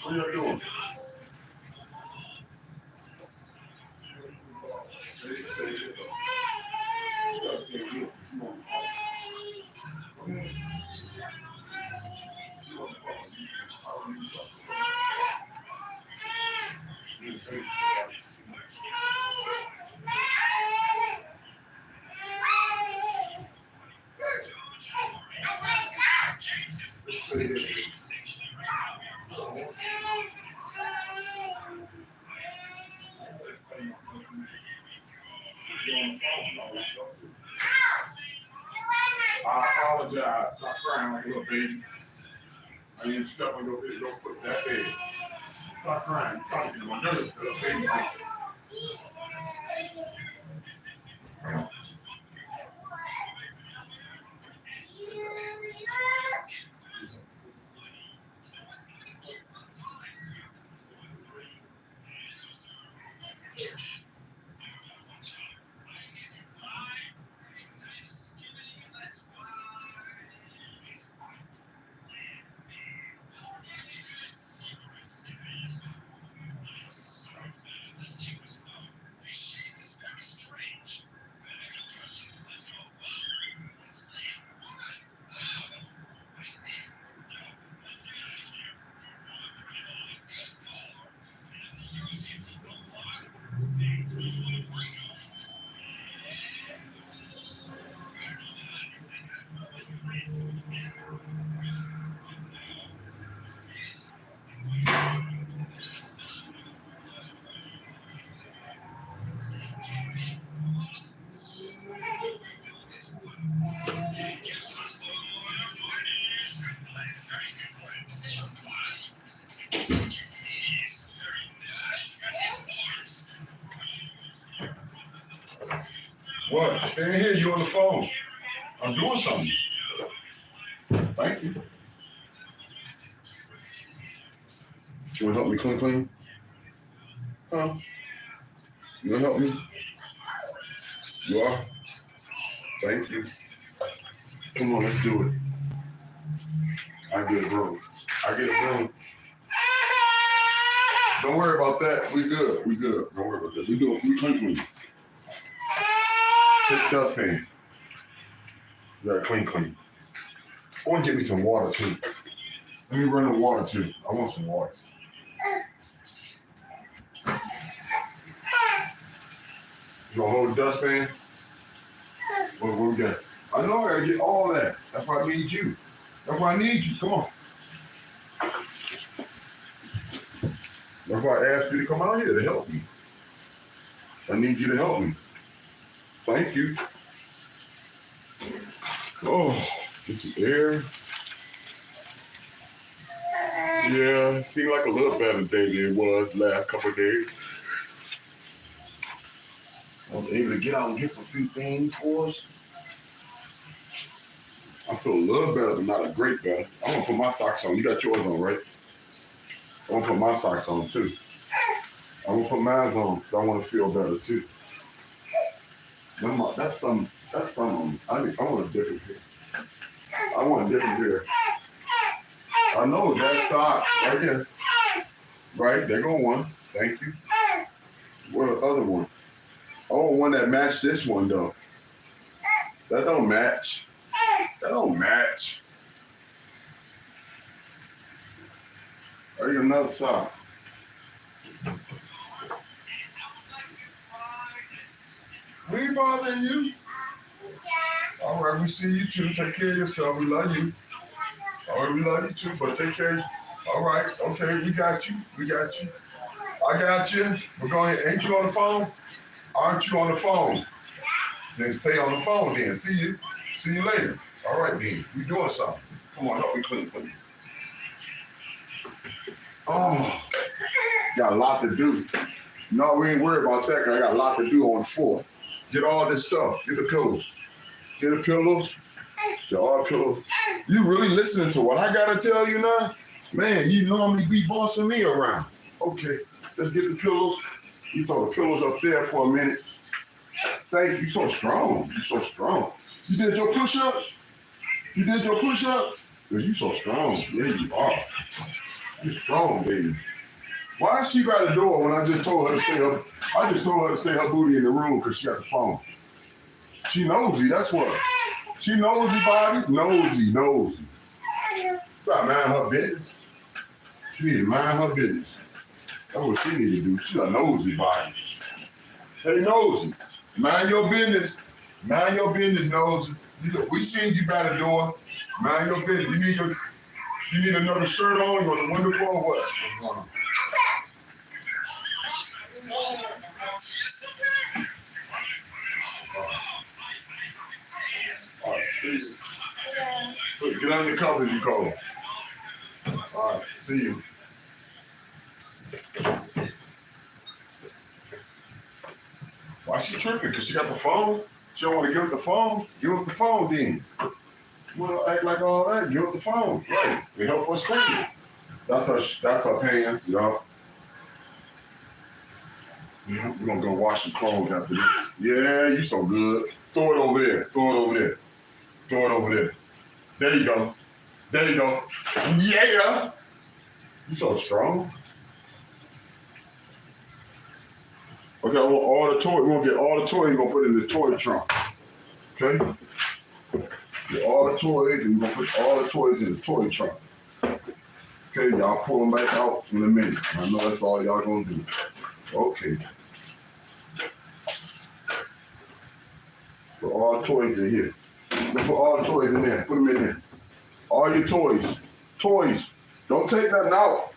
What are you doing? I apologize. Stop crying like a little baby. I need to step on your foot that big. Stop crying. Stop getting my nerves, little baby. What? Stay here. You on the phone. I'm doing something. Thank you. You want to help me clean? Huh? You want to help me? You are? Thank you. Come on, let's do it. I get a broom. Don't worry about that. We good. Don't worry about that. We clean. Take dustpan. You gotta clean. I want to get me some water too. Let me run the water too. I want some water. You gonna hold the dustpan? What we got? I know I gotta get all that. That's why I need you. Come on. That's why I asked you to come out here to help me. I need you to help me. Thank you. Oh, get some air. Yeah, it seemed like a little better day than it was the last couple of days. I was able to get out and get some few things for us. I feel a little better, but not a great better. I'm gonna put my socks on. You got yours on, right? I'm gonna put my socks on too. I'm gonna put mine on because I want to feel better too. That's something. I want a different pair. I know that sock right there. Right, there go one. Thank you. What the other one? Oh, one that matched this one though. That don't match. I get another sock. We ain't bothering you. All right, we see you too. Take care of yourself. We love you. All right, we love you too, but take care. All right, okay, we got you. I got you. We're going. Ain't you on the phone? Aren't you on the phone? Then stay on the phone then. See you later. All right, then. We doing something. Come on, help me clean. Oh, got a lot to do. No, we ain't worried about that because I got a lot to do on the floor. Get all this stuff. Get the pillows. Get the all pillows. You really listening to what I gotta tell you now? Man, you normally be bossing me around. Okay, let's get the pillows. You throw the pillows up there for a minute. Thank you. So strong. You did your push-ups? Because you so strong. Yeah, you are. You're strong, baby. Why is she by the door when I just told her to stay up? I just told her to stay her booty in the room because she got the phone. She nosy, that's what. She nosy, body. Nosy. Gotta mind her business. She need to mind her business. That's what she need to do. She a nosy body. Hey, nosy. Mind your business. Mind your business, nosy. We seen you by the door. Mind your business. You need another shirt on? You want the window for or what? What's going on? All right, see you. Look, get out of the covers, you call. All right, see you. Why she tripping? Because she got the phone? She don't want to give up the phone? Give up the phone then. You want to act like all that? Give up the phone. Right. It help us clean. That's her pants, y'all. Yeah, we're going to go wash some clothes after this. Yeah, you so good. Throw it over there. Throw it over there. Throw it over there. There you go. There you go. Yeah. You so strong. Okay, I want all the toys. We're going to get all the toys. We're going to put in the toy trunk. Okay? Get all the toys, and we're going to put all the toys in the toy trunk. Okay, y'all pull them back out in a minute. I know that's all y'all going to do. Okay. Put all the toys in here. Let's put all the toys in there. Put them in there. All your toys. Toys. Don't take nothing out.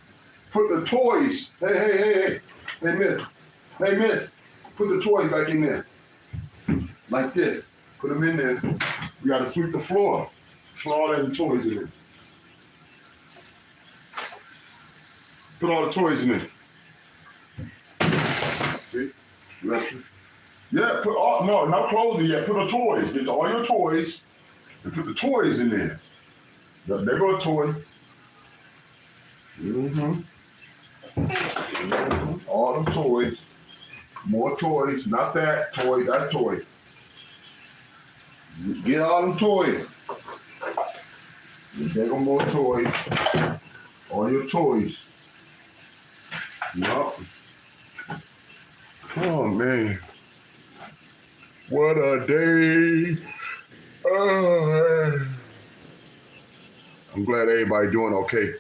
Put the toys. Hey. Hey, miss. Hey, miss. Put the toys back in there. Like this. Put them in there. We got to sweep the floor. Put all the toys in there. Put all the toys in there. See? Yeah, put all, no, not closing yet. Put the toys. Get all your toys and put the toys in there. There go a toy. All them toys. More toys. Not that toy, that toy. Get all them toys. There go more toys. All your toys. Yup. Oh, man. What a day. I'm glad everybody doing okay.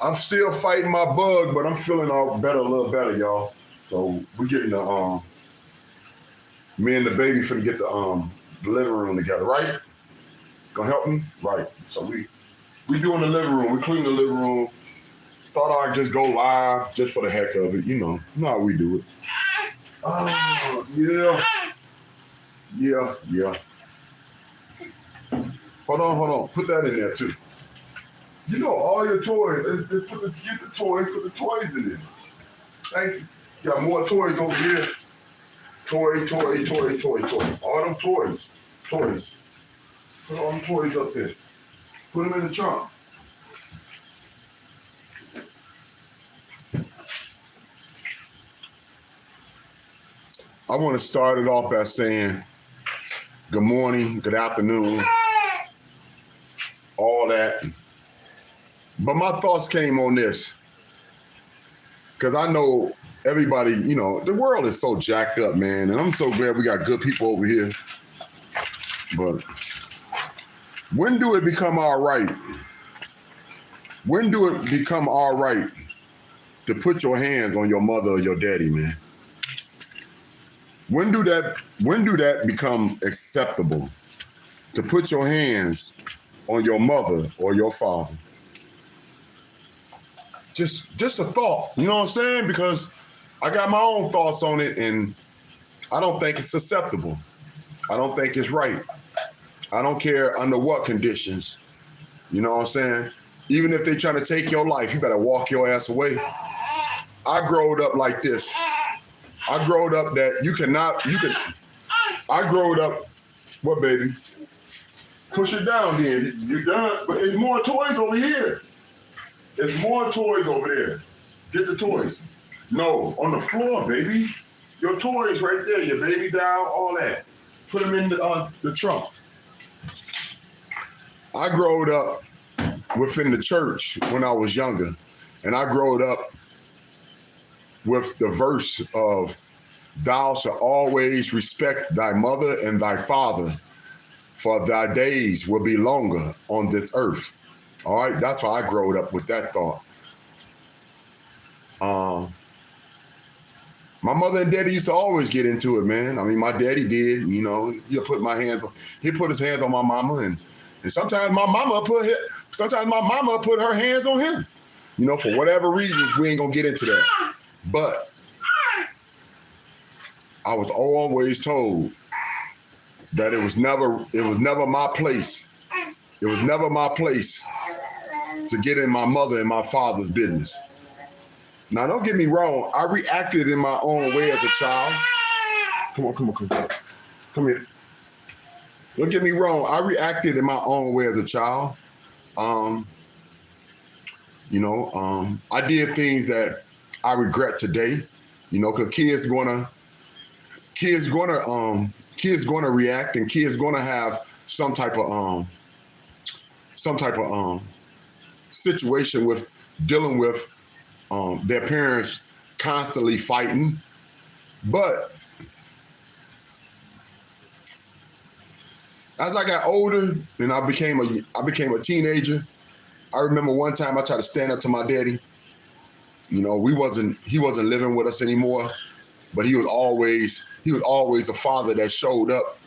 I'm still fighting my bug, but I'm feeling all better, a little better, y'all. So we getting the me and the baby finna get the living room together, right? Gonna help me? Right. So we doing the living room. We clean the living room. Thought I'd just go live just for the heck of it, you know how we do it. Oh, yeah. Yeah. Hold on. Put that in there too. You know, all your toys. Get the toys. Put the toys in there. Thank you. Got more toys over here. Toy. All them toys. Put all them toys up there. Put them in the trunk. I want to start it off by saying good morning, good afternoon, all that. But my thoughts came on this because I know everybody, you know, the world is so jacked up, man. And I'm so glad we got good people over here. But when do it become all right? When do it become all right to put your hands on your mother or your daddy, man? When do that become acceptable to put your hands on your mother or your father? Just a thought, you know what I'm saying? Because I got my own thoughts on it, and I don't think it's acceptable. I don't think it's right. I don't care under what conditions, you know what I'm saying? Even if they trying to take your life, you better walk your ass away. I growed up like this. I growed up that I growed up, what baby? Push it down then, you're done. But there's more toys over here. There's more toys over there. Get the toys. No, on the floor, baby. Your toys right there, your baby doll, all that. Put them in the trunk. I growed up within the church when I was younger. And I growed up with the verse of thou shalt always respect thy mother and thy father, for thy days will be longer on this earth. All right, that's why I growed up with that thought. My mother and daddy used to always get into it, man. I mean, my daddy did, you know, he put his hands on my mama, and sometimes my mama put her hands on him. You know, for whatever reasons, we ain't gonna get into that. But I was always told that it was never my place. It was never my place to get in my mother and my father's business. Now, don't get me wrong. I reacted in my own way as a child. Come on. Come here. Don't get me wrong. I reacted in my own way as a child. I did things that I regret today. You know, because kids gonna react, and kids gonna have some type of situation with dealing with their parents constantly fighting. But as I got older and I became a teenager, I remember one time I tried to stand up to my daddy. You know, he wasn't living with us anymore, but he was always a father that showed up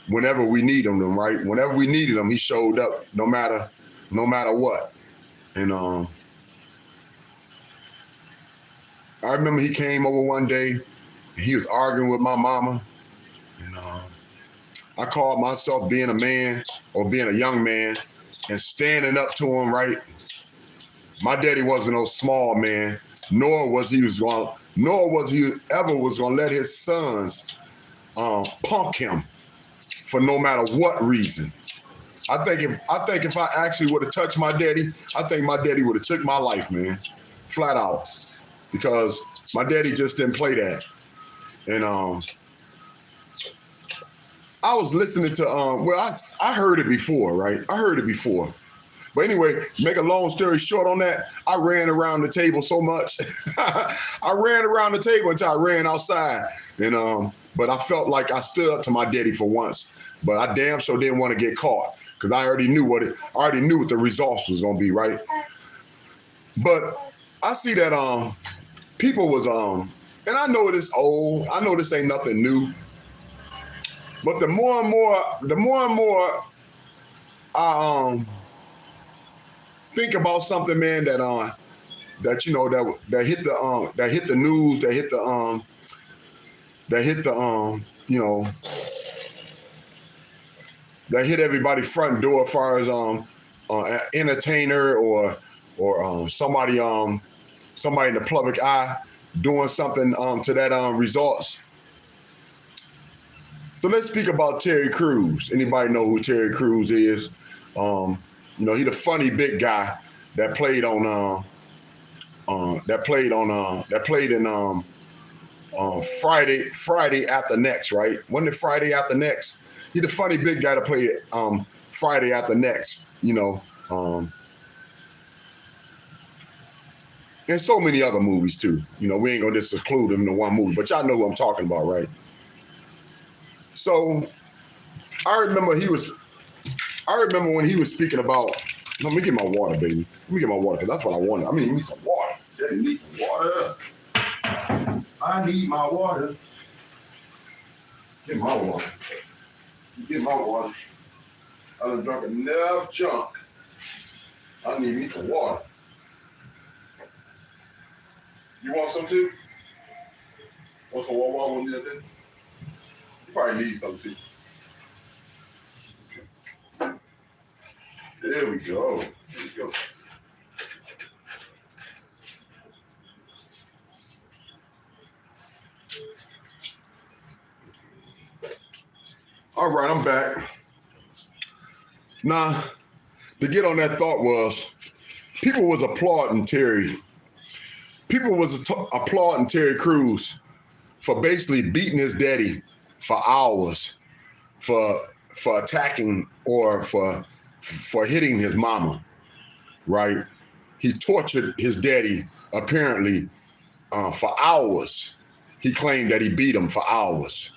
whenever we needed him, right? Whenever we needed him, he showed up no matter what. And I remember he came over one day and he was arguing with my mama. And I called myself being a man or being a young man and standing up to him, right? My daddy wasn't no small man, nor was he ever was gonna let his sons punk him for no matter what reason. I think if I actually would have touched my daddy, I think my daddy would have took my life, man, flat out, because my daddy just didn't play that. And I was listening to I heard it before, right? I heard it before. But anyway, make a long story short on that, I ran around the table so much. I ran around the table until I ran outside. And but I felt like I stood up to my daddy for once. But I damn sure didn't want to get caught, because I already knew what the results was gonna be, right? But I see that people was and I know it is old, I know this ain't nothing new. But the more and more I think about something, man, that you know that hit the news, that hit everybody front door as far as an entertainer or somebody in the public eye doing something to that results. So let's speak about Terry Crews. Anybody know who Terry Crews is? You know, he the funny big guy that played in Friday After Next, right? Wasn't it Friday After Next? He the funny big guy that played Friday After Next, you know. And so many other movies too. You know, we ain't gonna just exclude him in one movie, but y'all know who I'm talking about, right? So I remember when he was speaking about, let me get my water, baby. Let me get my water, because that's what I wanted. I mean, you need some water. You need some water. I need my water. Get my water. Get my water. I done drunk enough junk. I need me some water. You want some too? Want some water on the other day? You probably need some too. There we go. There we go. All right, I'm back. Now, to get on that thought was, people was applauding Terry. People was applauding Terry Crews for basically beating his daddy for hours, for attacking or for hitting his mama, right? he tortured his daddy apparently for hours. He claimed that he beat him for hours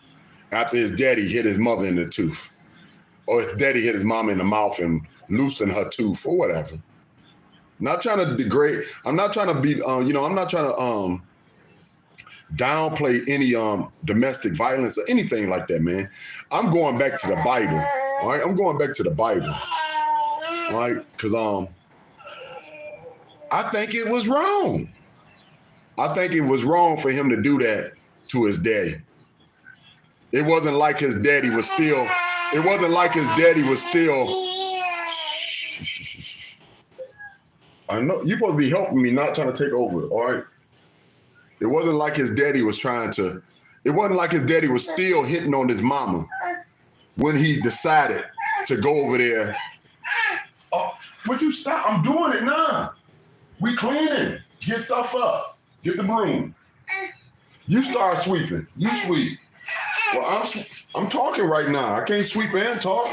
after his daddy hit his mother in the tooth, or his daddy hit his mom in the mouth and loosened her tooth or whatever. Not trying to degrade. I'm not trying to be. I'm not trying to downplay any domestic violence or anything like that, man. I'm going back to the Bible. All right, I'm going back to the Bible. All right, because I think it was wrong. I think it was wrong for him to do that to his daddy. It wasn't like his daddy was still. It wasn't like his daddy was still. I know you're supposed to be helping me, not trying to take over. All right. It wasn't like his daddy was trying to. It wasn't like his daddy was still hitting on his mama when he decided to go over there. Oh, would you stop? I'm doing it now. We cleaning. Get stuff up. Get the broom. You start sweeping. You sweep. Well, I'm talking right now. I can't sweep and talk.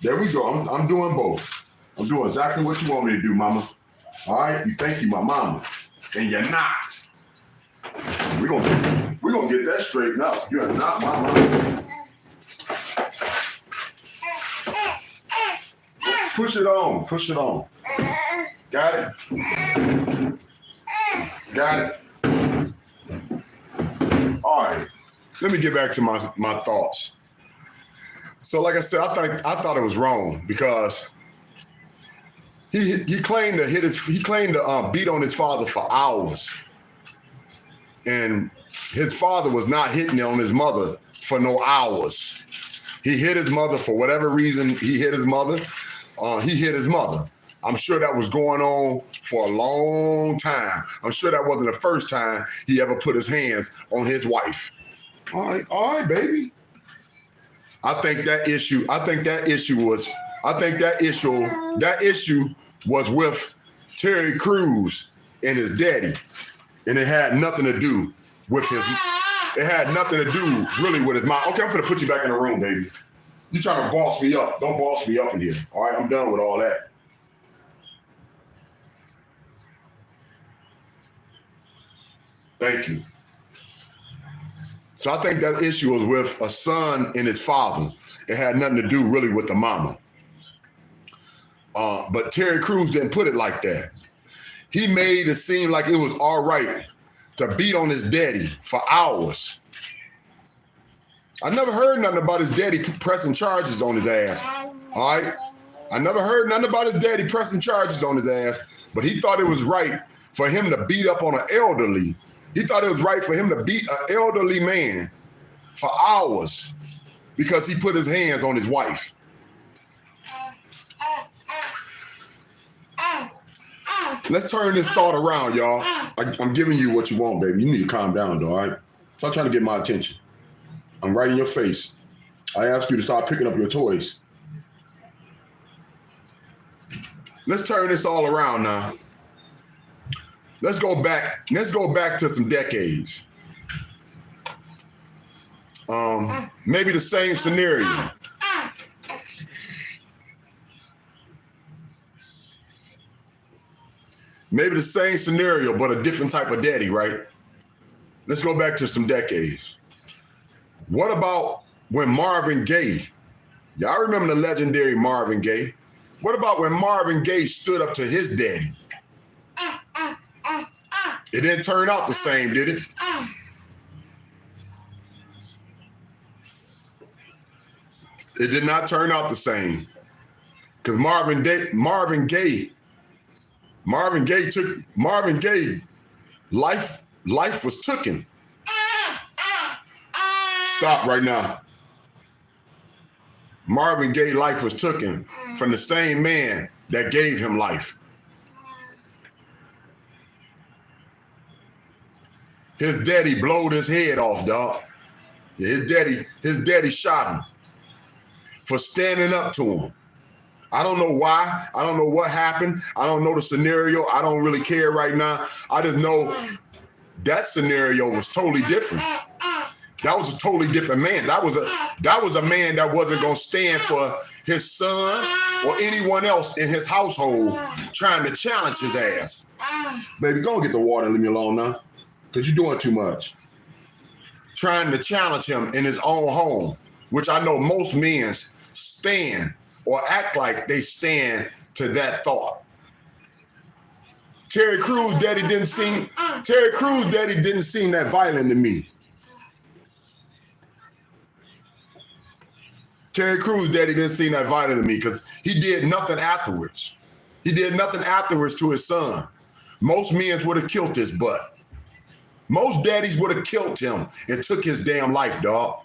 There we go. I'm doing both. I'm doing exactly what you want me to do, mama. All right? You think you my mama, and you're not. We're gonna get that straightened up. You're not my mama. Push it on. Push it on. Got it? Got it? All right. Let me get back to my thoughts. So, like I said, I thought it was wrong because he claimed to beat on his father for hours, and his father was not hitting on his mother for no hours. He hit his mother for whatever reason. He hit his mother. He hit his mother. I'm sure that was going on for a long time. I'm sure that wasn't the first time he ever put his hands on his wife. All right, baby. I think that issue was with Terry Crews and his daddy. And it had nothing to do with it had nothing to do really with his mom. Okay, I'm gonna put you back in the room, baby. You trying to boss me up. Don't boss me up in here. All right, I'm done with all that. Thank you. So I think that issue was with a son and his father. It had nothing to do really with the mama. But Terry Crews didn't put it like that. He made it seem like it was all right to beat on his daddy for hours. I never heard nothing about his daddy pressing charges on his ass. All right? I never heard nothing about his daddy pressing charges on his ass, but he thought it was right for him to beat up on an elderly. He thought it was right for him to beat an elderly man for hours because he put his hands on his wife. Let's turn this thought around, y'all. I'm giving you what you want, baby. You need to calm down, though, all right? Stop trying to get my attention. I'm right in your face. I ask you to start picking up your toys. Let's turn this all around now. Let's go back to some decades. Maybe the same scenario. Maybe the same scenario, but a different type of daddy, right? Let's go back to some decades. What about when Marvin Gaye, y'all remember the legendary Marvin Gaye? What about when Marvin Gaye stood up to his daddy? It didn't turn out the same, did it? It did not turn out the same. Because Marvin Gaye, life was tooken. Stop right now. Marvin Gaye life was tooken from the same man that gave him life. His daddy blowed his head off, dog. His daddy shot him for standing up to him. I don't know why. I don't know what happened. I don't know the scenario. I don't really care right now. I just know that scenario was totally different. That was a totally different man. That was a man that wasn't gonna stand for his son or anyone else in his household trying to challenge his ass. Baby, go and get the water and leave me alone now, because you're doing too much. Trying to challenge him in his own home, which I know most men stand or act like they stand to that thought. Terry Crews' daddy didn't seem that violent to me. Terry Crews' daddy didn't seem that violent to me because he did nothing afterwards. He did nothing afterwards to his son. Most men would have killed his butt. Most daddies would have killed him and took his damn life, dog.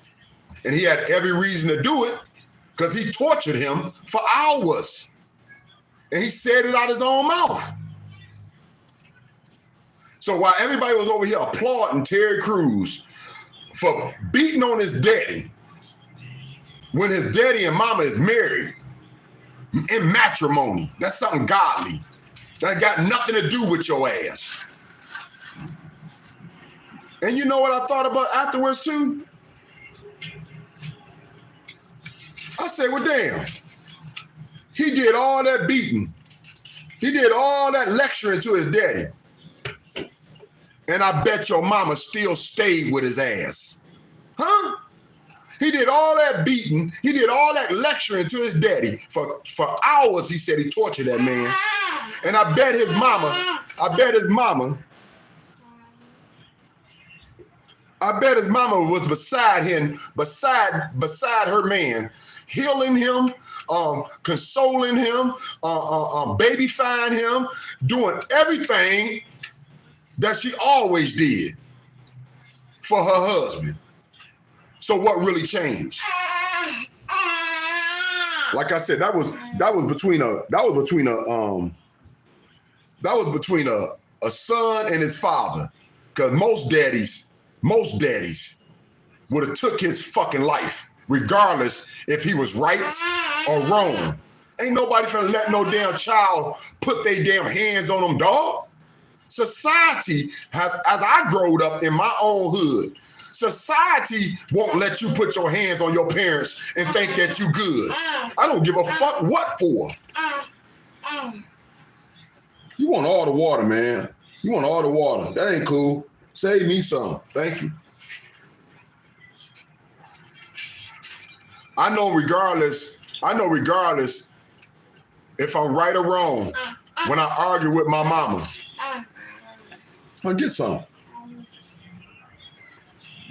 And he had every reason to do it because he tortured him for hours. And he said it out his own mouth. So while everybody was over here applauding Terry Crews for beating on his daddy, when his daddy and mama is married in matrimony, that's something godly. That got nothing to do with your ass. And you know what I thought about afterwards too? I said, well, damn. He did all that beating. He did all that lecturing to his daddy. And I bet your mama still stayed with his ass. Huh? He did all that beating. He did all that lecturing to his daddy. For hours, he said he tortured that man. And I bet his mama was beside him, beside her man, healing him, consoling him, babyfying him, doing everything that she always did for her husband. So what really changed? Like I said, that was between a son and his father. Because most daddies would have took his fucking life, regardless if he was right or wrong. Ain't nobody finna let no damn child put their damn hands on them, dog. Society has, as I growed up in my own hood, society won't let you put your hands on your parents and think that you good. I don't give a fuck what for. You want all the water, man. You want all the water. That ain't cool. Save me some. Thank you. I know regardless if I'm right or wrong, when I argue with my mama, I'll get some.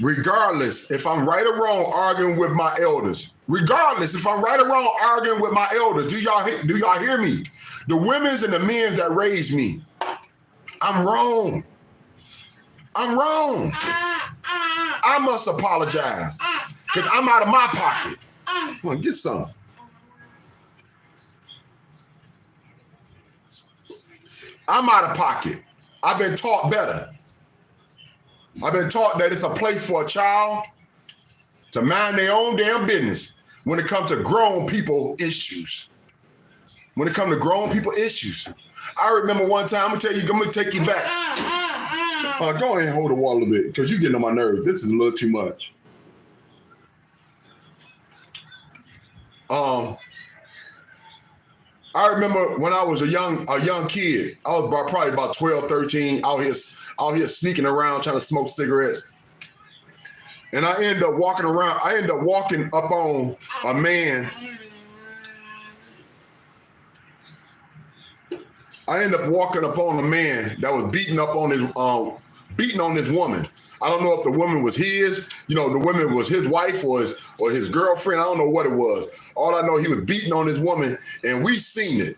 Regardless if I'm right or wrong arguing with my elders, regardless if I'm right or wrong arguing with my elders, do y'all hear me? The women's and the men's that raised me, I'm wrong. I'm wrong. I must apologize because I'm out of my pocket. Come on, get some. I'm out of pocket. I've been taught better. I've been taught that it's a place for a child to mind their own damn business when it comes to grown people issues. When it comes to grown people issues. I remember one time, I'm gonna take you back. Go ahead and hold the wall a little bit because you're getting on my nerves. This is a little too much. I remember when I was a young kid, I was probably about 12, 13, out here sneaking around trying to smoke cigarettes. And I ended up walking up on a man. I ended up walking up on a man that was beating on this woman. I don't know if the woman was his, the woman was his wife or his girlfriend. I don't know what it was. All I know, he was beating on this woman and we seen it.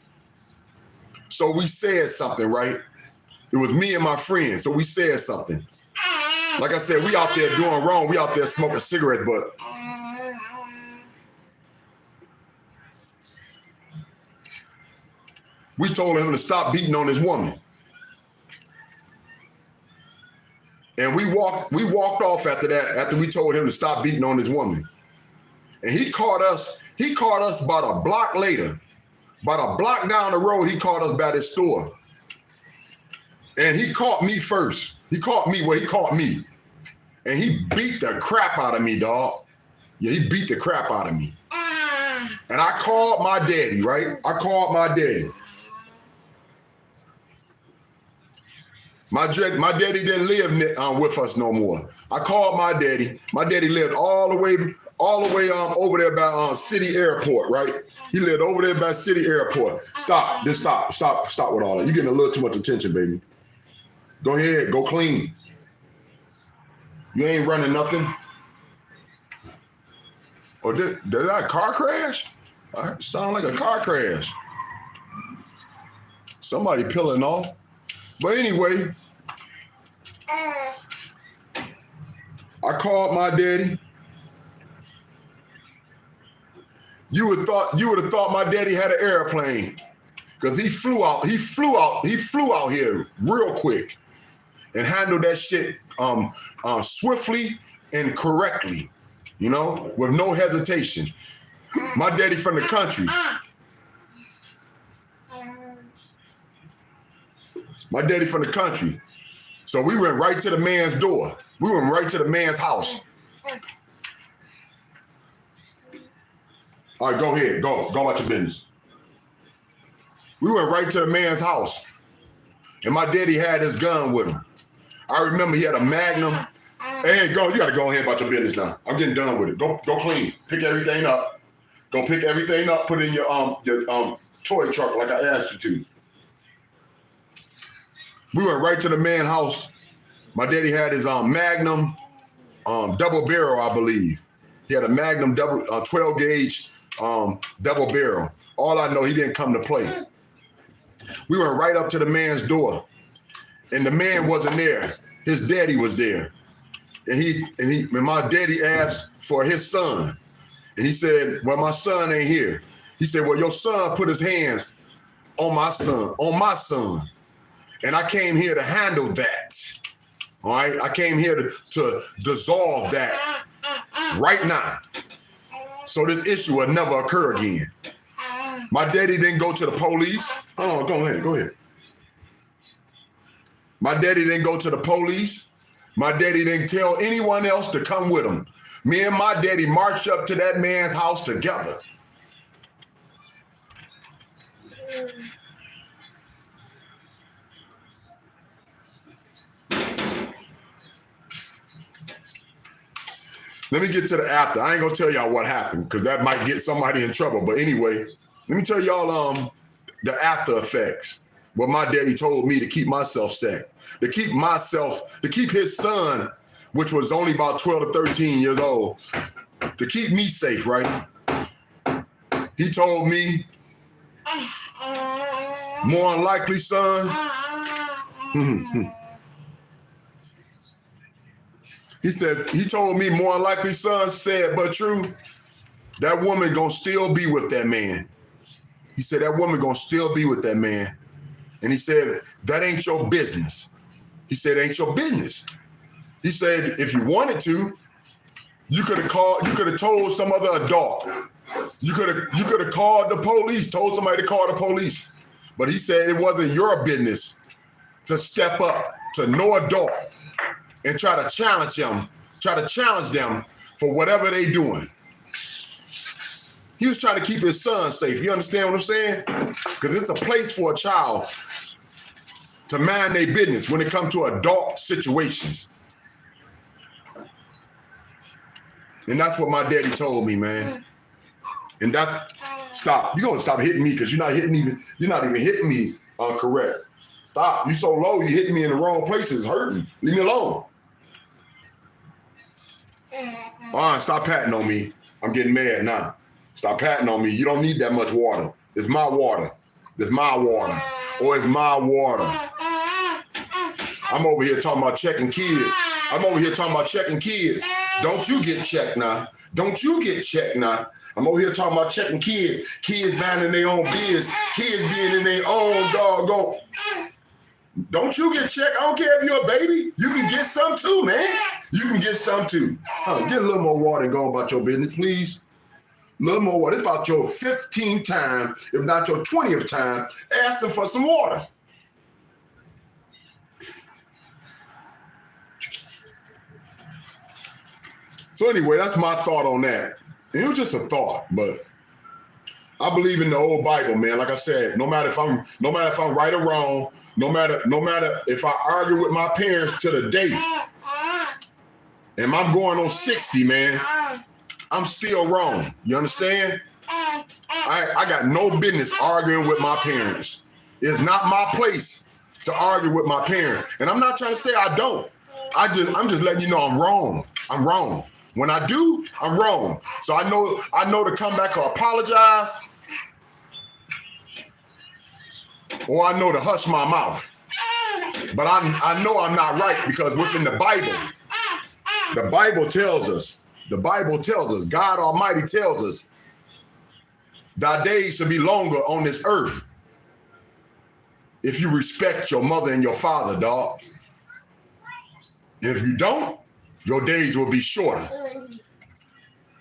So we said something, right? It was me and my friend. So we said something. Like I said, we out there doing wrong. We out there smoking cigarettes, but we told him to stop beating on this woman. And we walked off after that, after we told him to stop beating on this woman. And he caught us about a block later. About a block down the road, he caught us by this store. And he caught me first. He caught me. and he beat the crap out of me, dog. Yeah, he beat the crap out of me. And I called my daddy, right? I called my daddy. My daddy didn't live with us no more. I called my daddy. My daddy lived all the way over there by City Airport, right? He lived over there by City Airport. Stop with all that. You're getting a little too much attention, baby. Go ahead, go clean. You ain't running nothing. Or did that car crash? Sound like a car crash. Somebody peeling off. But anyway, I called my daddy. You would have thought my daddy had an airplane, because he flew out here real quick and handled that shit swiftly and correctly, you know, with no hesitation. My daddy from the country. My daddy from the country. So we went right to the man's door. We went right to the man's house. All right, go ahead. Go about your business. We went right to the man's house. And my daddy had his gun with him. I remember he had a Magnum. Hey, you gotta go ahead about your business now. I'm getting done with it. Go clean. Pick everything up. Go pick everything up, put it in your toy truck like I asked you to. We went right to the man's house. My daddy had his Magnum double barrel, I believe. He had a Magnum 12 gauge double barrel. All I know, he didn't come to play. We went right up to the man's door, and the man wasn't there. His daddy was there, and my daddy asked for his son, and he said, "Well, my son ain't here." He said, "Well, your son put his hands on my son, and I came here to handle that. All right, I came here to dissolve that right now, so this issue will never occur again." My daddy didn't go to the police. Oh, go ahead. My daddy didn't go to the police. My daddy didn't tell anyone else to come with him. Me and my daddy marched up to that man's house together. Let me get to the after. I ain't gonna tell y'all what happened, because that might get somebody in trouble. But anyway, let me tell y'all the after effects. What my daddy told me to keep myself safe, to keep his son, which was only about 12 to 13 years old, to keep me safe, right? He told me, more than likely, son. He told me, more than likely, son, sad but true, that woman gonna still be with that man. He said, that woman gonna still be with that man. And he said, that ain't your business. He said, ain't your business. He said, if you wanted to, you could have told some other adult. You could have called the police, told somebody to call the police. But he said it wasn't your business to step up to no adult and try to challenge them for whatever they doing. He was trying to keep his son safe. You understand what I'm saying? Because it's a place for a child to mind their business when it comes to adult situations. And that's what my daddy told me, man. And stop. You're gonna stop hitting me, because you're not even hitting me correct. Stop. You so low, you're hitting me in the wrong places. It's hurting. Leave me alone. All right, stop patting on me. I'm getting mad now. Stop patting on me. You don't need that much water. It's my water. It's my water. Or it's my water. I'm over here talking about checking kids. Don't you get checked now. I'm over here talking about checking kids. Kids minding their own business. Kids being in their own doggone. Don't you get checked? I don't care if you're a baby. You can get some too, man. You can get some too. Get a little more water and go about your business, please. A little more water. It's about your 15th time, if not your 20th time, asking for some water. So anyway, that's my thought on that. And it was just a thought, but I believe in the old Bible, man. Like I said, no matter if I'm right or wrong, no matter if I argue with my parents to the day, and I'm going on 60, man, I'm still wrong. You understand? I got no business arguing with my parents. It's not my place to argue with my parents. And I'm not trying to say I don't. I'm just letting you know I'm wrong. I'm wrong. When I do, I'm wrong. So I know to come back or apologize, or I know to hush my mouth. But I know I'm not right, because within the Bible tells us, God Almighty tells us, thy days shall be longer on this earth if you respect your mother and your father, dog. And if you don't, your days will be shorter.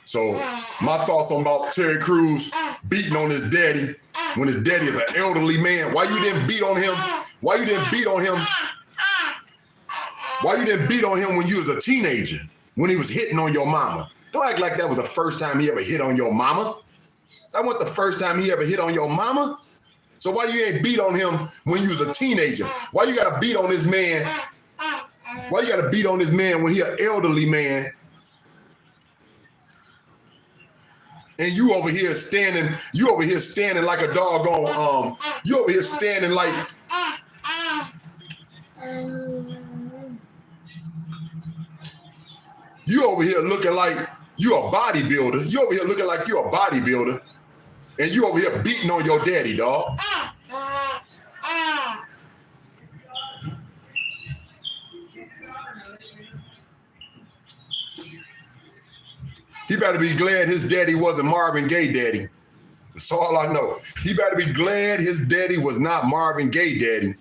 So my thoughts on about Terry Crews beating on his daddy when his daddy is an elderly man. Why you didn't beat on him? Why you didn't beat on him? Why you didn't beat on him when you was a teenager, when he was hitting on your mama? Don't act like that was the first time he ever hit on your mama. That wasn't the first time he ever hit on your mama. So why you ain't beat on him when you was a teenager? Why you gotta beat on this man? Why you gotta beat on this man when he an elderly man? And you over here standing like a doggone, you over here standing like, you over here looking like you a bodybuilder. You over here looking like you a bodybuilder. And you over here beating on your daddy, dog. He better be glad his daddy wasn't Marvin Gaye daddy. That's all I know. He better be glad his daddy was not Marvin Gaye daddy.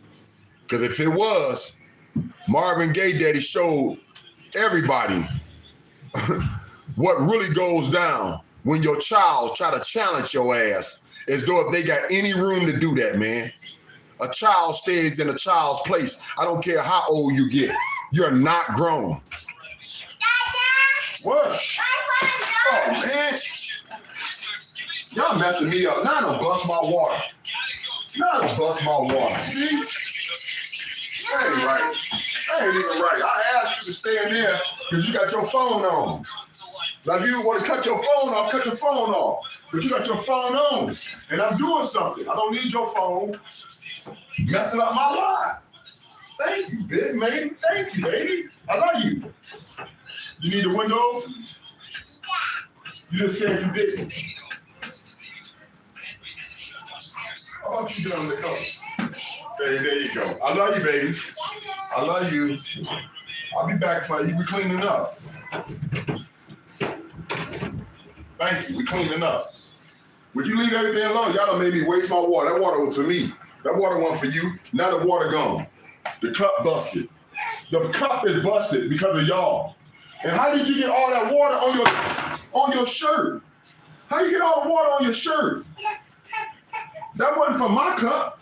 Because if it was, Marvin Gaye daddy showed everybody what really goes down when your child try to challenge your ass, as though if they got any room to do that, man. A child stays in a child's place. I don't care how old you get. You're not grown. What? Oh, man. Y'all messing me up. Now I done bust my water. See? That ain't right. That ain't even right. I asked you to stay in there because you got your phone on. Now, if you want to cut your phone off, cut your phone off. But you got your phone on. And I'm doing something. I don't need your phone messing up my life. Thank you, big baby. Thank you, baby. I love you. You need a window open? You just said you didn't. How about you get on the cover? There you go. I love you, baby. I love you. I'll be back for you. We cleaning up. Thank you. We cleaning up. Would you leave everything alone? Y'all done made me waste my water. That water was for me. That water wasn't for you. Now the water gone. The cup busted. The cup is busted because of y'all. And how did you get all that water on your shirt? How you get all the water on your shirt? That wasn't from my cup.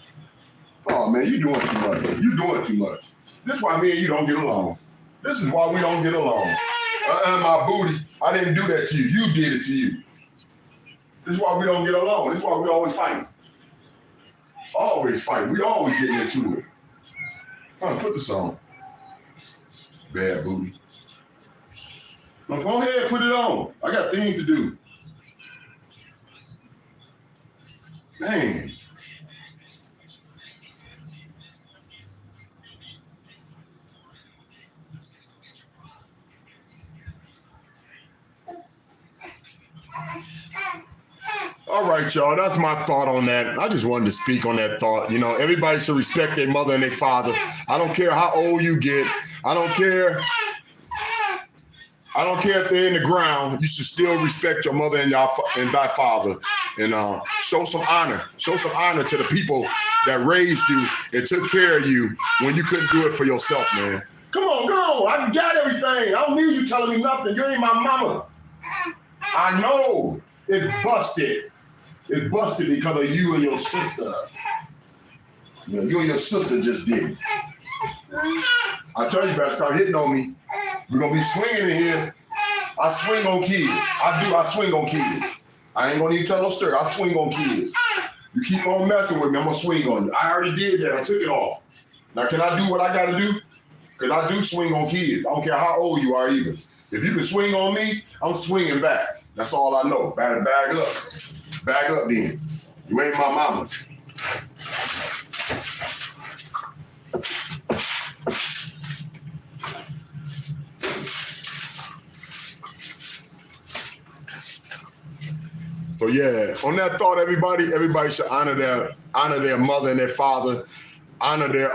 Oh man, you doing too much. You doing too much. This is why me and you don't get along. This is why we don't get along. My booty, I didn't do that to you. You did it to you. This is why we don't get along. This is why we always fight. Always fight. We always get into it. Come on, put this on. Bad booty. Now go ahead, put it on. I got things to do. Dang. All right, y'all, that's my thought on that. I just wanted to speak on that thought. You know, everybody should respect their mother and their father. I don't care how old you get. I don't care if they're in the ground. You should still respect your mother and thy father, and show some honor. Show some honor to the people that raised you and took care of you when you couldn't do it for yourself, man. Come on. I got everything. I don't need you telling me nothing. You ain't my mama. I know it's busted. It's busted because of you and your sister. Yeah, you and your sister just did it. I tell you, better start hitting on me. We're going to be swinging in here. I swing on kids. I swing on kids. I ain't gonna even tell no story. I swing on kids. You keep on messing with me, I'm gonna swing on you. I already did that. I took it off. Now, can I do what I gotta do? Because I do swing on kids. I don't care how old you are either. If you can swing on me, I'm swinging back. That's all I know. Better bag up. Bag up then. You ain't my mama. So yeah, on that thought, everybody should honor their mother and their father, honor their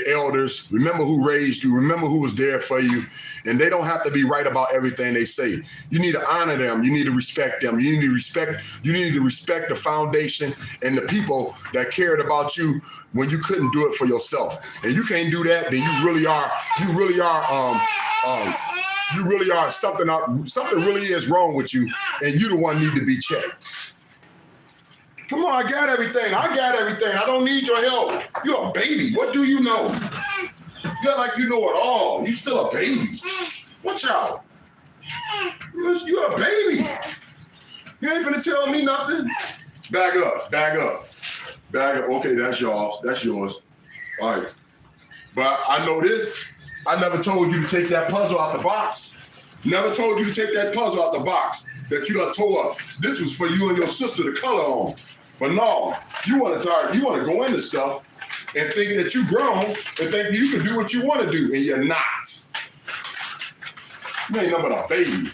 elders. Remember who raised you. Remember who was there for you, and they don't have to be right about everything they say. You need to honor them. You need to respect them. You need to respect the foundation and the people that cared about you when you couldn't do it for yourself. And you can't do that, then you really are something really is wrong with you, and you the one need to be checked. Come on, I got everything. I don't need your help. You're a baby. What do you know? You're like you know it all. You still a baby. Watch out. You're a baby. You ain't finna tell me nothing. Bag up. Okay, that's yours. All right. But I know this. I never told you to take that puzzle out the box. Never told you to take that puzzle out the box that you done tore up. This was for you and your sister to color on. But no, you want to go into stuff and think that you grown and think you can do what you want to do, and you're not. You ain't nothing but a baby.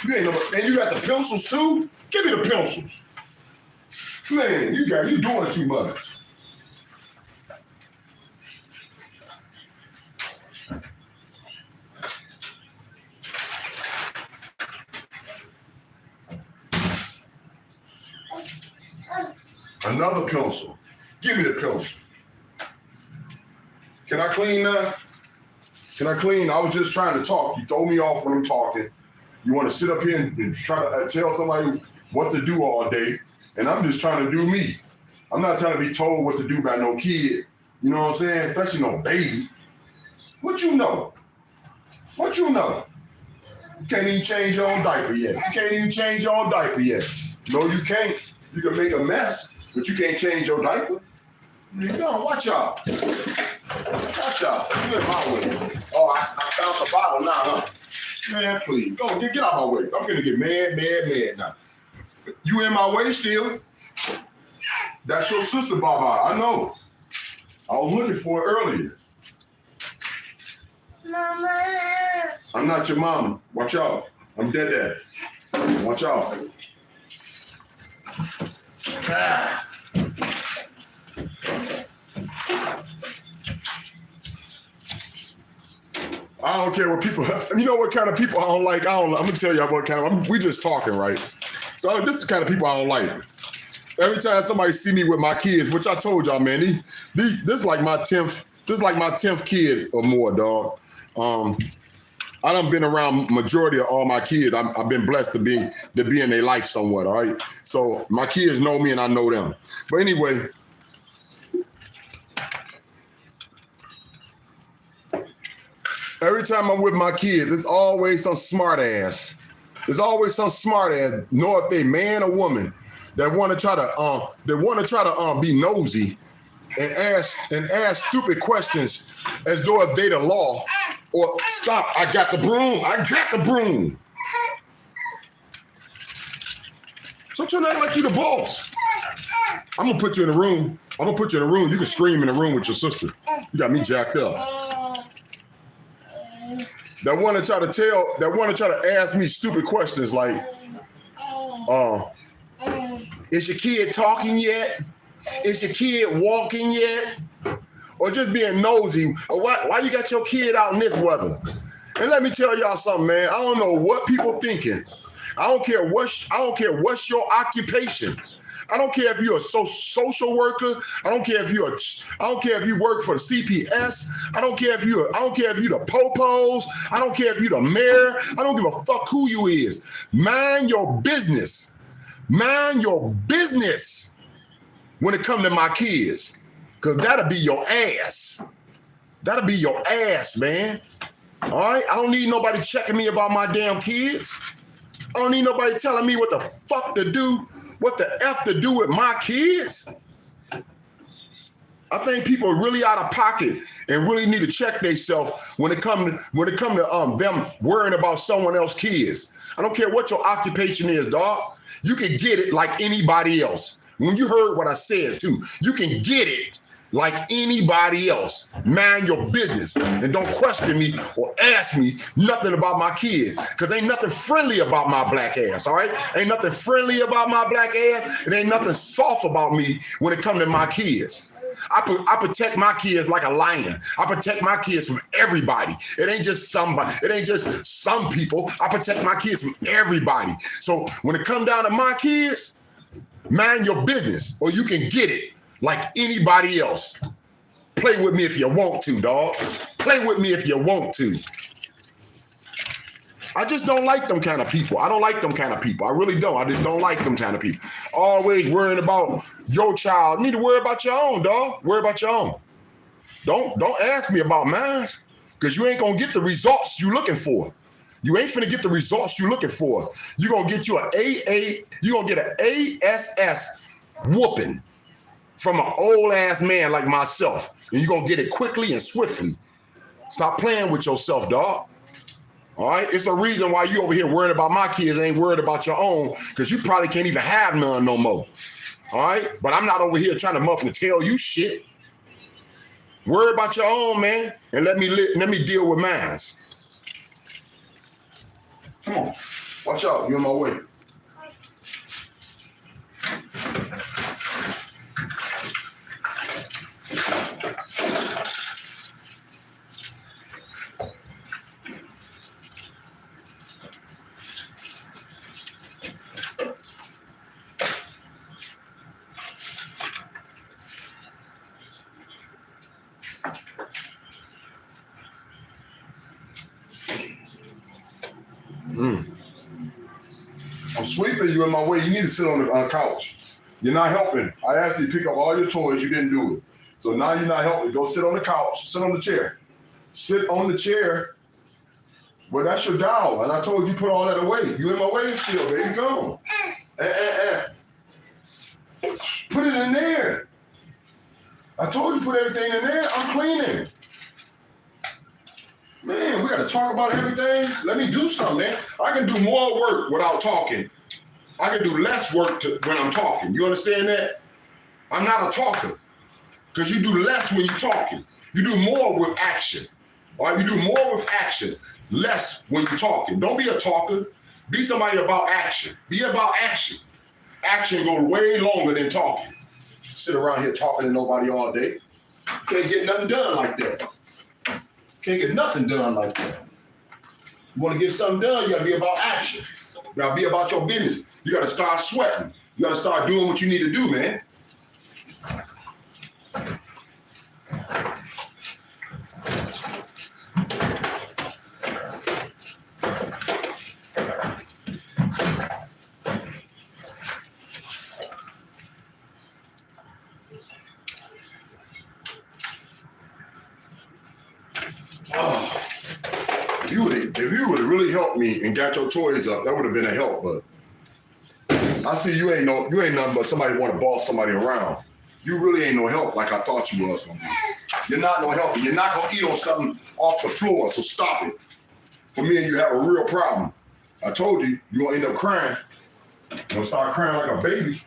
And you got the pencils too? Give me the pencils. Man, you doing too much. Another pencil. Give me the pencil. Can I clean now? I was just trying to talk. You throw me off when I'm talking. You want to sit up here and try to tell somebody what to do all day, and I'm just trying to do me. I'm not trying to be told what to do by no kid. You know what I'm saying? Especially no baby. What you know? You can't even change your own diaper yet. No, you can't. You can make a mess, but you can't change your diaper. You know, watch out. You in my way. Oh, I found the bottle now, huh? Man, please, go get out of my way. I'm finna get mad now. You in my way still? That's your sister, Baba. I know. I was looking for it earlier. Mama. I'm not your mama. Watch out. I'm dead. Watch out. I don't care what people, you know what kind of people I don't like? I'm gonna tell y'all what kind of, we just talking, right? So this is the kind of people I don't like. Every time somebody see me with my kids, which I told y'all, man, this is like my 10th kid or more, dog. I done been around majority of all my kids. I've been blessed to be in their life somewhat, all right? So my kids know me and I know them. But anyway, every time I'm with my kids, it's always some smart ass. Know if they man or woman, that want to try to be nosy and ask stupid questions as though if they the law. Or stop, I got the broom. So turn out like you the boss. I'm gonna put you in a room. You can scream in the room with your sister. You got me jacked up. That want to try to ask me stupid questions like, is your kid talking yet? Is your kid walking yet? Or just being nosy. Or why you got your kid out in this weather? And let me tell y'all something, man. I don't know what people thinking. I don't care what's your occupation. I don't care if you're a social worker. I don't care if you work for the CPS. I don't care if you're the popos. I don't care if you're the mayor. I don't give a fuck who you is. Mind your business. When it comes to my kids. Because that'll be your ass. Man. All right? I don't need nobody checking me about my damn kids. I don't need nobody telling me what the fuck to do, what the F to do with my kids. I think people are really out of pocket and really need to check themselves when it come to them worrying about someone else's kids. I don't care what your occupation is, dog. You can get it like anybody else. When you heard what I said too, you can get it like anybody else. Mind your business and don't question me or ask me nothing about my kids, because ain't nothing friendly about my black ass, all right? Ain't nothing friendly about my black ass. It ain't nothing soft about me when it comes to my kids. I protect my kids like a lion. I protect my kids from everybody. It ain't just somebody. It ain't just some people. I protect my kids from everybody. So when it comes down to my kids, mind your business or you can get it like anybody else. Play with me if you want to, dog. Play with me if you want to. I just don't like them kind of people. I don't like them kind of people. I really don't. I just don't like them kind of people. Always worrying about your child. You need to worry about your own, dog. Worry about your own. Don't ask me about mine, because you ain't gonna get the results you looking for. You ain't finna get the results you looking for. You gonna get you you gonna get an ASS whooping from an old ass man like myself, and you gonna get it quickly and swiftly. Stop playing with yourself, dog. All right, it's the reason why you over here worried about my kids and ain't worried about your own, because you probably can't even have none no more. All right, but I'm not over here trying to muffin to tell you shit. Worry about your own, man, and let me deal with mine. Come on, watch out, you're in my way. I'm sweeping you in my way. You need to sit on the couch. You're not helping. I asked you to pick up all your toys. You didn't do it. So now you're not helping. Go sit on the couch. Sit on the chair. Sit on the chair. Well, that's your dog. And I told you put all that away. You in my way still. There you go. Put it in there. I told you put everything in there. I'm cleaning. Man, we got to talk about everything. Let me do something, man. I can do more work without talking. I can do less work when I'm talking. You understand that? I'm not a talker, because you do less when you're talking. You do more with action. All right? You do more with action, less when you're talking. Don't be a talker. Be somebody about action. Be about action. Action goes way longer than talking. Sit around here talking to nobody all day. Can't get nothing done like that. Can't get nothing done like that. You want to get something done, you got to be about action. You got to be about your business. You got to start sweating. You got to start doing what you need to do, man. If you would have really helped me and got your toys up, that would have been a help. But I see you ain't nothing but somebody want to boss somebody around. You really ain't no help like I thought you was gonna be. You're not no help. You're not gonna eat on something off the floor. So stop it. For me and you have a real problem. I told you, you're gonna end up crying. You're gonna start crying like a baby.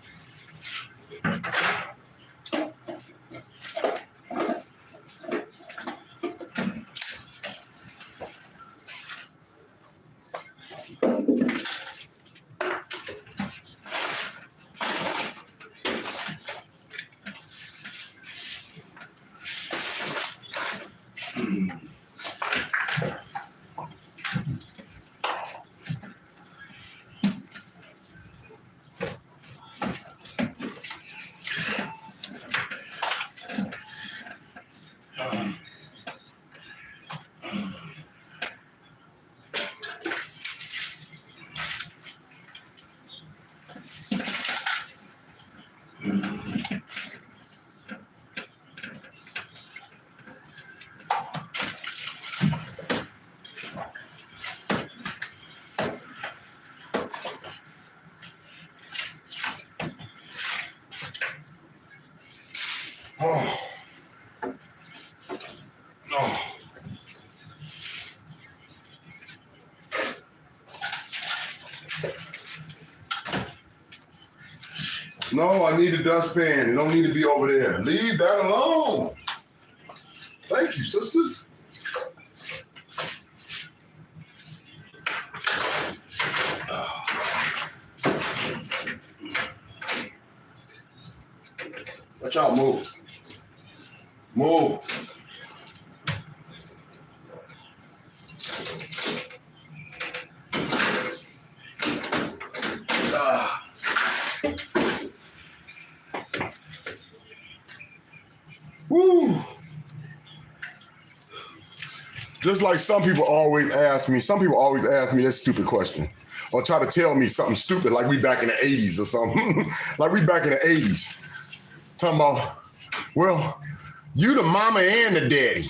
Oh. Oh. No, I need a dustpan. It don't need to be over there. Leave that alone. Thank you, sister. Let y'all move. Move. Woo. Just like some people always ask me this stupid question. Or try to tell me something stupid like we back in the 80s or something. Like we back in the 80s. Talking about, well, you the mama and the daddy.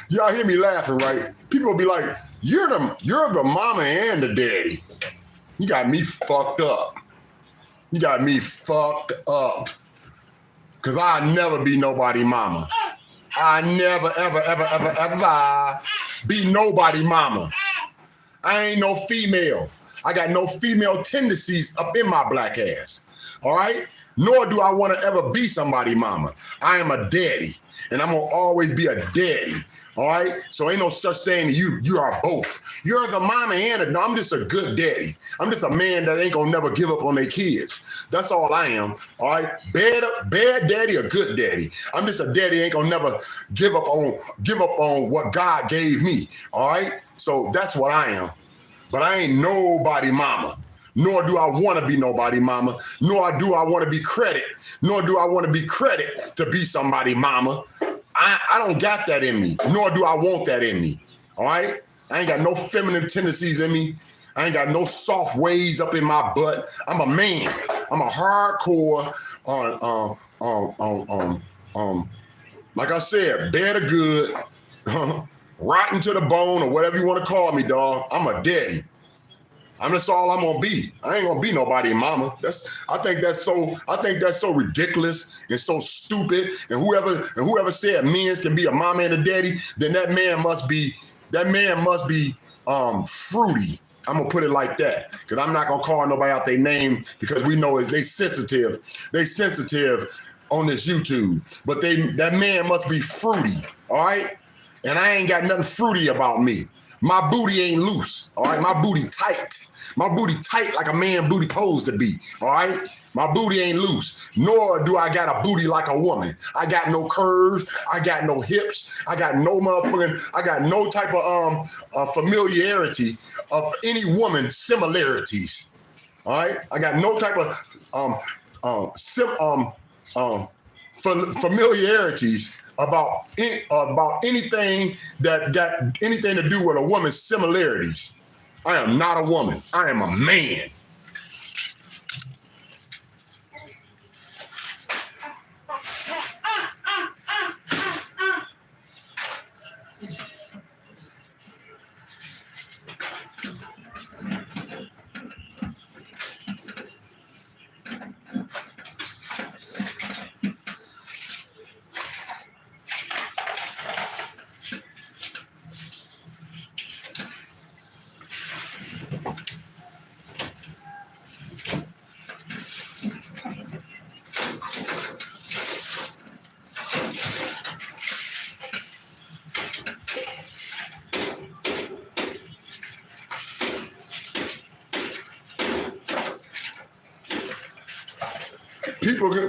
Y'all hear me laughing, right? People will be like, you're the mama and the daddy. You got me fucked up. You got me fucked up. Cause I'll never be nobody mama. I never, ever be nobody mama. I ain't no female. I got no female tendencies up in my black ass. All right? Nor do I want to ever be somebody mama. I am a daddy. And I'm gonna always be a daddy. All right? So ain't no such thing as you are both. You're the mama and no, I'm just a good daddy. I'm just a man that ain't gonna never give up on their kids. That's all I am. All right? Bad daddy or good daddy. I'm just a daddy ain't gonna never give up on what God gave me. All right? So that's what I am. But I ain't nobody mama. Nor do I want to be nobody mama. Nor do I want to be credit. Nor do I want to be credit to be somebody mama. I don't got that in me. Nor do I want that in me. All right? I ain't got no feminine tendencies in me. I ain't got no soft ways up in my butt. I'm a man. I'm a hardcore like I said, bad or good, rotten to the bone or whatever you want to call me, dog. I'm a daddy. That's all I'm gonna be. I ain't gonna be nobody mama. I think that's so ridiculous and so stupid. And whoever said men can be a mama and a daddy, then that man must be fruity. I'm gonna put it like that. Because I'm not gonna call nobody out their name because we know they sensitive. They sensitive on this YouTube. But that man must be fruity, all right? And I ain't got nothing fruity about me. My booty ain't loose, all right? My booty tight. My booty tight like a man booty supposed to be, all right? My booty ain't loose, nor do I got a booty like a woman. I got no curves. I got no hips. I got no type of familiarity of any woman similarities, all right? I got no type of familiarities about anything that got anything to do with a woman's similarities. I am not a woman. I am a man.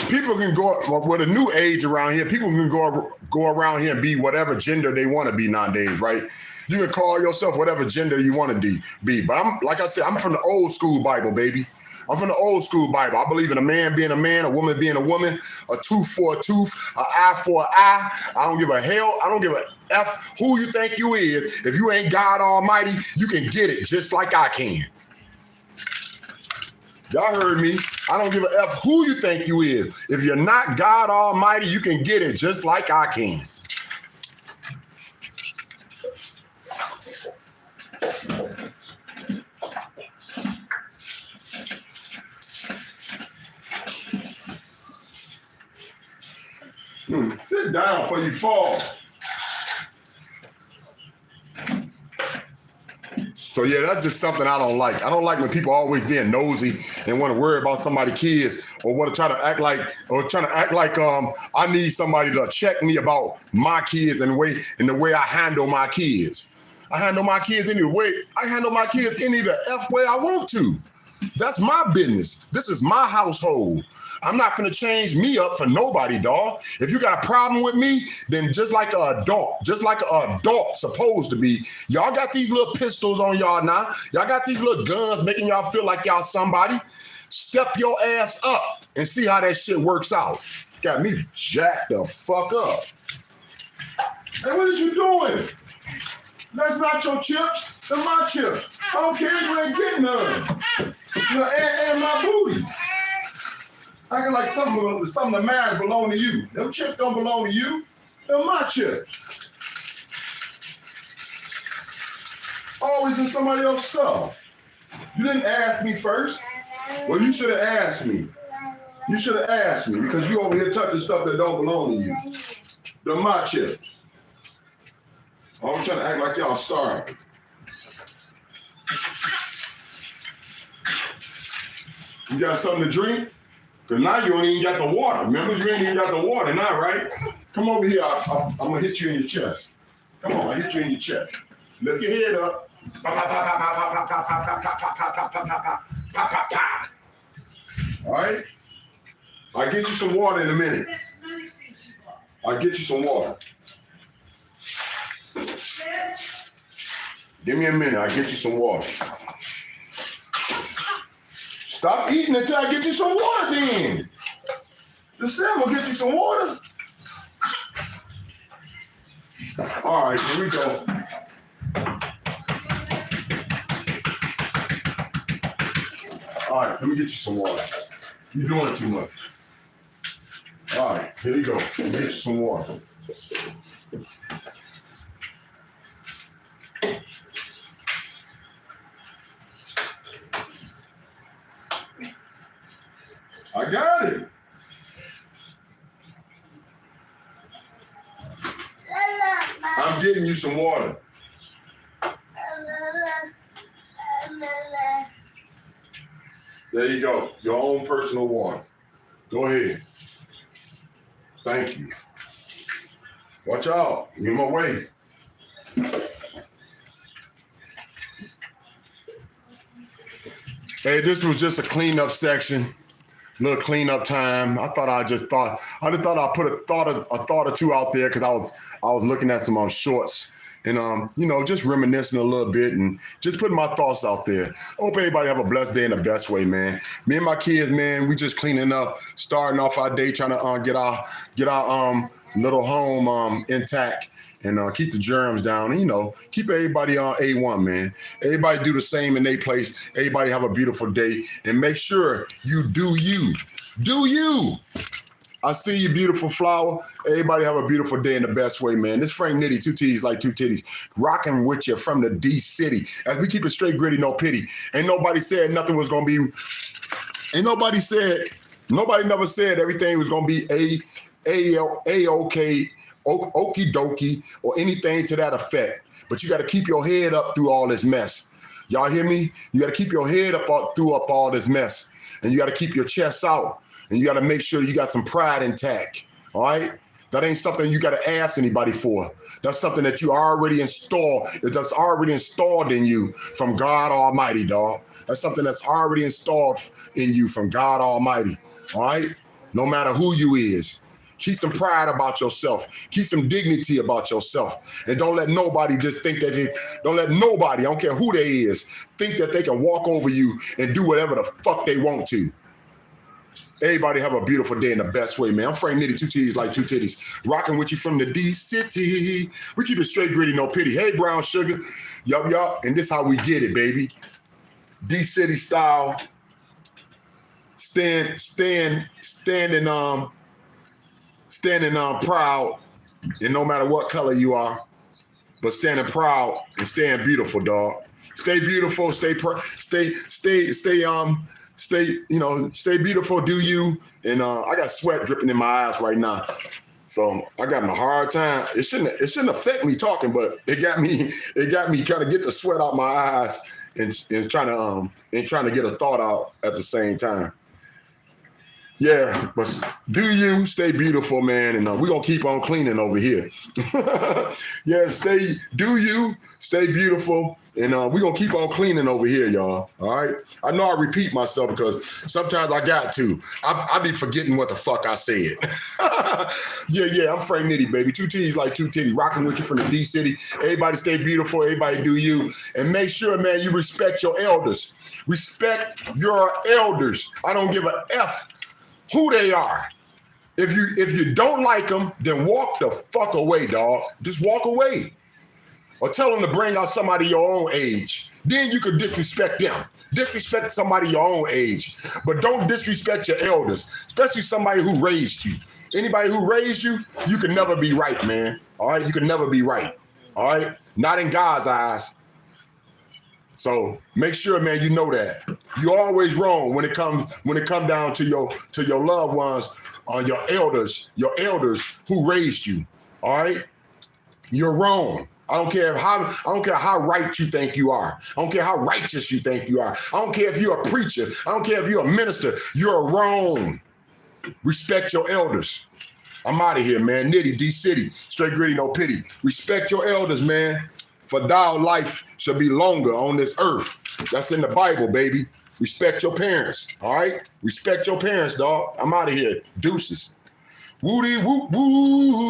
People can go with a new age around here. People can go around here and be whatever gender they want to be nowadays, right? You can call yourself whatever gender you want to be. But I'm like I said, I'm from the old school Bible, baby. I'm from the old school Bible. I believe in a man being a man, a woman being a woman, a tooth for a tooth, an eye for an eye. I don't give a hell. I don't give a F who you think you is. If you ain't God Almighty, you can get it just like I can. Y'all heard me. I don't give a F who you think you is. If you're not God Almighty, you can get it just like I can. Sit down before you fall. So yeah, that's just something I don't like. I don't like when people always being nosy and want to worry about somebody's kids or want to try to act like I need somebody to check me about my kids and the way I handle my kids. I handle my kids any way. I handle my kids any the F way I want to. That's my business. This is my household. I'm not gonna change me up for nobody, dog. If you got a problem with me, then just like an adult supposed to be, y'all got these little pistols on y'all now. Y'all got these little guns making y'all feel like y'all somebody. Step your ass up and see how that shit works out. Got me jacked the fuck up. Hey, what are you doing? That's not your chips. They're my chips. I don't care. You ain't getting none. And my booty. Acting like something of mine belong to you. Them chips don't belong to you. They're my chips. Always in somebody else's stuff. You didn't ask me first. Well, you should have asked me. You should have asked me because you over here touching stuff that don't belong to you. They're my chips. Always trying to act like y'all starving. You got something to drink? Because now you ain't even got the water. Remember, you ain't even got the water now, right? Come over here. I'm going to hit you in your chest. Come on, I hit you in your chest. Lift your head up. All right? I'll get you some water in a minute. I'll get you some water. Give me a minute. I'll get you some water. Stop eating until I get you some water then. Just say I'm going to get you some water. All right, here we go. All right, let me get you some water. You're doing too much. All right, here you go. Let me get you some water. I got it. I'm getting you some water. There you go. Your own personal water. Go ahead. Thank you. Watch out. You're in my way. Hey, this was just a cleanup section. Little cleanup time. I just thought I'd put a thought or two out there because I was looking at some shorts and just reminiscing a little bit and just putting my thoughts out there. Hope everybody have a blessed day in the best way, man. Me and my kids, man, we just cleaning up, starting off our day, trying to get our little home intact and keep the germs down and keep everybody on A1, man. Everybody do the same in their place. Everybody have a beautiful day and make sure you do you. Do you. I see you, beautiful flower. Everybody have a beautiful day in the best way, man. This Frank Nitty, 2 T's like 2 titties, rocking with you from the D City. As we keep it straight, gritty, no pity. Ain't nobody said nothing was gonna be. Nobody never said everything was gonna be A-OK, okie dokie, or anything to that effect. But you got to keep your head up through all this mess. Y'all hear me? You got to keep your head up through all this mess. And you got to keep your chest out. And you got to make sure you got some pride intact. All right? That ain't something you got to ask anybody for. That's something that you already installed. That's already installed in you from God Almighty, dog. That's something that's already installed in you from God Almighty. All right? No matter who you is. Keep some pride about yourself. Keep some dignity about yourself. And don't let nobody just think that don't let nobody, I don't care who they is, think that they can walk over you and do whatever the fuck they want to. Everybody have a beautiful day in the best way, man. I'm Frank Nitty, 2 T's like 2 titties. Rocking with you from the D City. We keep it straight, gritty, no pity. Hey, brown sugar. Yup. And this how we get it, baby. D City style. Standing proud, and no matter what color you are, but standing proud and staying beautiful, dog. Stay beautiful, stay beautiful, do you. And I got sweat dripping in my eyes right now. So I got in a hard time. It shouldn't affect me talking, but it got me trying to get the sweat out my eyes and trying to get a thought out at the same time. Yeah, but do you stay beautiful, man, and we're gonna keep on cleaning over here. Yeah, do you stay beautiful, and we're gonna keep on cleaning over here, y'all. All right. I know I repeat myself because sometimes I got to. I be forgetting what the fuck I said. Yeah, I'm Frank Nitty, baby. 2 T's like 2 titties, rocking with you from the D City. Everybody stay beautiful, everybody do you. And make sure, man, you respect your elders. Respect your elders. I don't give a F who they are. If you don't like them, then walk the fuck away, dog. Just walk away. Or tell them to bring out somebody your own age. Then you could disrespect them. Disrespect somebody your own age. But don't disrespect your elders, especially somebody who raised you. Anybody who raised you, you can never be right, man. All right? You can never be right. All right? Not in God's eyes. So make sure, man, you know that. You're always wrong when it comes down to your loved ones, your elders who raised you. All right? You're wrong. I don't care how right you think you are. I don't care how righteous you think you are. I don't care if you're a preacher. I don't care if you're a minister. You're wrong. Respect your elders. I'm out of here, man. Nitty, D City, straight gritty, no pity. Respect your elders, man. For thou life shall be longer on this earth. That's in the Bible, baby. Respect your parents, all right? Respect your parents, dog. I'm out of here. Deuces. Woody whoop woo.